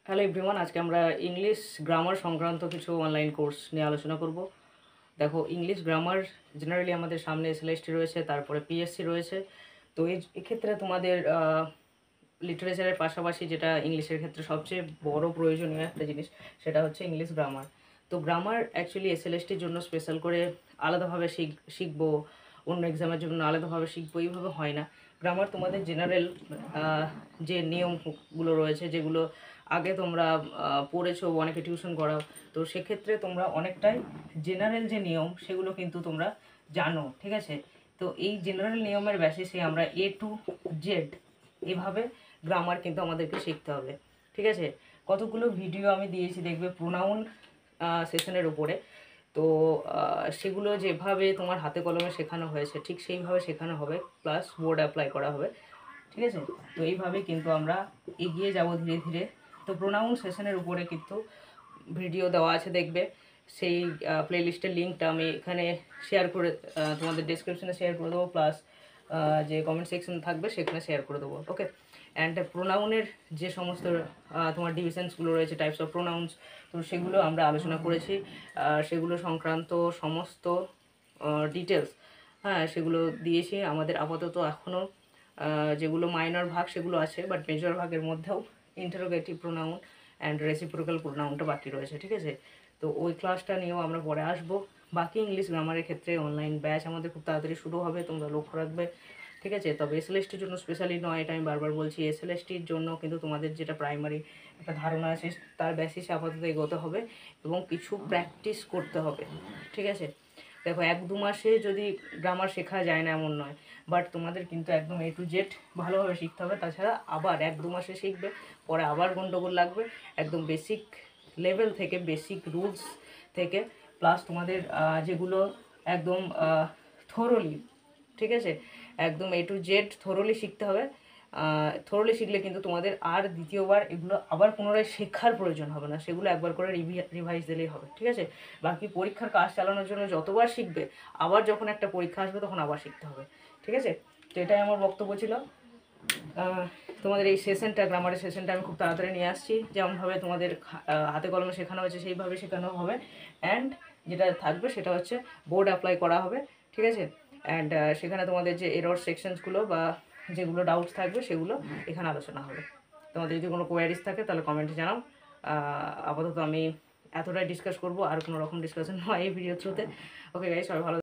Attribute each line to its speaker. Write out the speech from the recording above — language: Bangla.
Speaker 1: হ্যালো এভরিওয়ান, আজকে আমরা ইংলিশ গ্রামার সংক্রান্ত কিছু অনলাইন কোর্স নিয়ে আলোচনা করব। দেখো, ইংলিশ গ্রামার জেনারেলি আমাদের সামনে এসএলএসটি রয়েছে, তারপরে পিএসসি রয়েছে। তো এক্ষেত্রে তোমাদের লিটারেচারের পাশাপাশি যেটা ইংলিশের ক্ষেত্রে সবচেয়ে বড় প্রয়োজনীয় একটা জিনিস, সেটা হচ্ছে ইংলিশ গ্রামার। তো গ্রামার অ্যাকচুয়ালি এসএলএসটির জন্য স্পেশাল করে আলাদাভাবে শিখবো, অন্য এক্সামের জন্য আলাদাভাবে শিখবো, এইভাবে হয় না। গ্রামার তোমাদের জেনারেল যে নিয়মগুলো রয়েছে, যেগুলো আগে তোমরা পড়েছো, অনেকে টিউশন করাও, তো সেক্ষেত্রে তোমরা অনেকটাই জেনারেল যে নিয়ম সেগুলো কিন্তু তোমরা জানো, ঠিক আছে? তো এই জেনারেল নিয়মের বেসিসে আমরা A to Z এভাবে গ্রামার কিন্তু আমাদেরকে শিখতে হবে, ঠিক আছে? কতগুলো ভিডিও আমি দিয়েছি, দেখবে প্রোনাউন সেশনের উপরে। তো সেগুলো যেভাবে তোমার হাতে কলমে শেখানো হয়েছে ঠিক সেইভাবে শেখানো হবে, প্লাস বোর্ড অ্যাপ্লাই করা হবে, ঠিক আছে? তো এইভাবে কিন্তু আমরা এগিয়ে যাব ধীরে ধীরে। তো প্রোনাউন সেশনের উপরে কিন্তু ভিডিও দেওয়া আছে, দেখবে। সেই প্লেলিস্টের লিঙ্কটা আমি এখানে শেয়ার করে তোমাদের ডেসক্রিপশনে শেয়ার করে দেবো, প্লাস যে কমেন্ট সেকশন থাকবে সেখানে শেয়ার করে দেবো, ওকে? অ্যান্ড প্রোনাউনের যে সমস্ত তোমার ডিভিশনসগুলো রয়েছে, টাইপস অফ প্রোনাউন্স, তো সেগুলো আমরা আলোচনা করেছি। সেগুলো সংক্রান্ত সমস্ত ডিটেলস, হ্যাঁ, সেগুলো দিয়েছি। আমাদের আপাতত এখনও যেগুলো মাইনর ভাগ সেগুলো আছে, বাট মেজর ভাগের মধ্যেও ইন্টারোগেটিভ প্রোনাউন অ্যান্ড রেসিপ্রোকাল প্রোনাউনটা বাকি রয়েছে, ঠিক আছে? তো ওই ক্লাসটা নিয়েও আমরা পরে আসবো। বাকি ইংলিশ গ্রামারের ক্ষেত্রে অনলাইন ব্যাচ আমাদের খুব তাড়াতাড়ি শুরু হবে, তোমরা লক্ষ্য রাখবে, ঠিক আছে? তবে এসএলএসটির জন্য স্পেশালি নয়, এটা আমি বারবার বলছি। এসএলএসটির জন্য কিন্তু তোমাদের যেটা প্রাইমারি একটা ধারণা আছে তার বেসিসে আপাতত এগোতে হবে এবং কিছু প্র্যাকটিস করতে হবে, ঠিক আছে? দেখো, 1-2 মাসে যদি গ্রামার শেখা যায় না এমন নয়, বাট তোমাদের কিন্তু একদম A to Z ভালোভাবে শিখতে হবে। তাছাড়া আবার 1-2 মাসে শিখবে, পরে আবার গন্ডগোল লাগবে। একদম বেসিক লেভেল থেকে, বেসিক রুলস থেকে, প্লাস তোমাদের যেগুলো একদম থরোলি, ঠিক আছে, একদম A to Z থরোলি শিখতে হবে। থরোলি শিখলে কিন্তু তোমাদের আর দ্বিতীয়বার এগুলো আবার পুনরায় শেখার প্রয়োজন হবে না, সেগুলো একবার করে রিভাইজ দিলেই হবে, ঠিক আছে? বাকি পরীক্ষার কাজ চালানোর জন্য যতবার শিখবে, আবার যখন একটা পরীক্ষা আসবে তখন আবার শিখতে হবে, ঠিক আছে? তো এটাই আমার বক্তব্য ছিল। তোমাদের এই সেশনটা, গ্রামারের সেশনটা আমি খুব তাড়াতাড়ি নিয়ে আসছি। যেমনভাবে তোমাদের হাতে কলমে শেখানো হয়েছে সেইভাবে শেখানো হবে। অ্যান্ড যেটা থাকবে সেটা হচ্ছে বোর্ড অ্যাপ্লাই করা হবে, ঠিক আছে? অ্যান্ড সেখানে তোমাদের যে এরর সেকশনসগুলো বা যেগুলো ডাউটস থাকবে সেগুলো এখানে আলোচনা হবে। তোমাদের যদি কোনো কোয়ারিজ থাকে তাহলে কমেন্টে জানাও। আপাতত আমি এতটাই ডিসকাস করবো, আর কোনো রকম ডিসকাশন নয় এই ভিডিও থ্রুতে। ওকে গাইস, সবাই ভালো।